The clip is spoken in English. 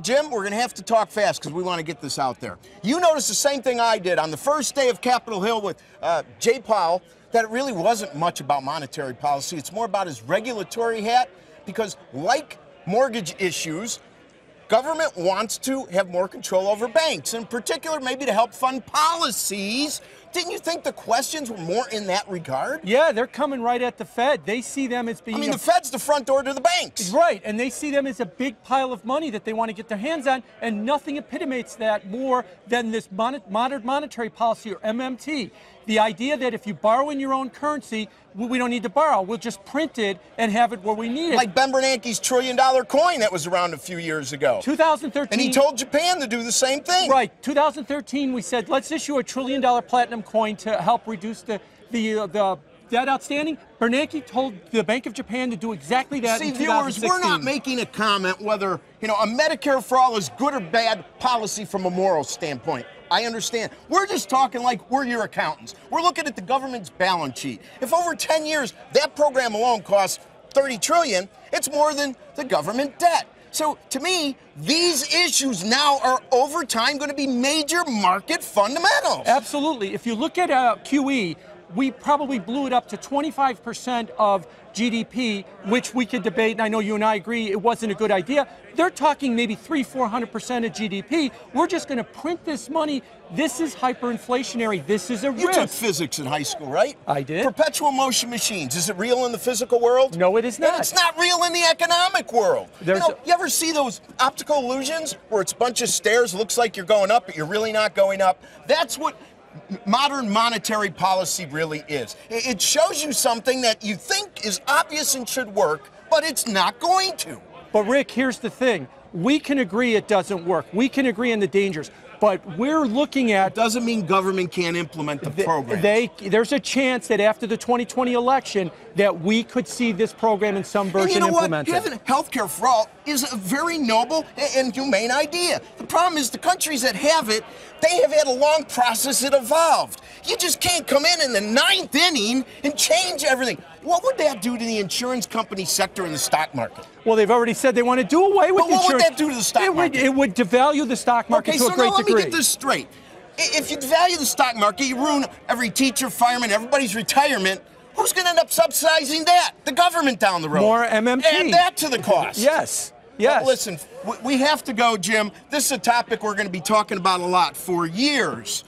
Jim, we're going to have to talk fast because we want to get this out there. You noticed the same thing I did on the first day of Capitol Hill with Jay Powell, that it really wasn't much about monetary policy. It's more about his regulatory hat because, like mortgage issues, government wants to have more control over banks, in particular maybe to help fund policies. Didn't you think the questions were more in that regard? Yeah, they're coming right at the Fed. They see them as being... I mean, the Fed's the front door to the banks. Right, and they see them as a big pile of money that they want to get their hands on, and nothing epitomates that more than this modern monetary policy, or MMT. The idea that if you borrow in your own currency, we don't need to borrow. We'll just print it and have it where we need it. Like Ben Bernanke's $1 trillion coin that was around a few years ago. 2013. And he told Japan to do the same thing. Right. 2013, we said, let's issue a $1 trillion platinum coin to help reduce the debt outstanding. Bernanke told the Bank of Japan to do exactly that. See, in viewers, 2016. we're not making a comment whether, a Medicare for all is good or bad policy from a moral standpoint. I understand. We're just talking like we're your accountants. We're looking at the government's balance sheet. If over 10 years that program alone costs $30 trillion, it's more than the government debt. So to me, these issues now are over time going to be major market fundamentals. Absolutely. If you look at QE, we probably blew it up to 25% of GDP, which we could debate, and I know you and I agree it wasn't a good idea. They're talking maybe 300–400% of GDP. We're just going to print this money. This is hyperinflationary. This is a risk. You took physics in high school, right? I did. Perpetual motion machines. Is it real in the physical world? No, it is not. And it's not real in the economic world. You ever see those optical illusions where it's a bunch of stairs, looks like you're going up, but you're really not going up? That's what modern monetary policy really is. It shows you something that you think is obvious and should work, but it's not going to. But Rick, here's the thing. We can agree it doesn't work. We can agree on the dangers. But we're looking at... It doesn't mean government can't implement the program. There's a chance that after the 2020 election that we could see this program in some version implemented. Having healthcare for all is a very noble and humane idea. The problem is the countries that have it, they have had a long process. It evolved. You just can't come in the 9th inning and change everything. What would that do to the insurance company sector in the stock market? Well, they've already said they want to do away with insurance. What would that do to the stock market? It would devalue the stock market to a great degree. Let me get this straight. If you devalue the stock market, you ruin every teacher, fireman, everybody's retirement. Who's going to end up subsidizing that? The government down the road. More MMT. Add that to the cost. Yes. Yes. Listen, we have to go, Jim. This is a topic we're going to be talking about a lot for years.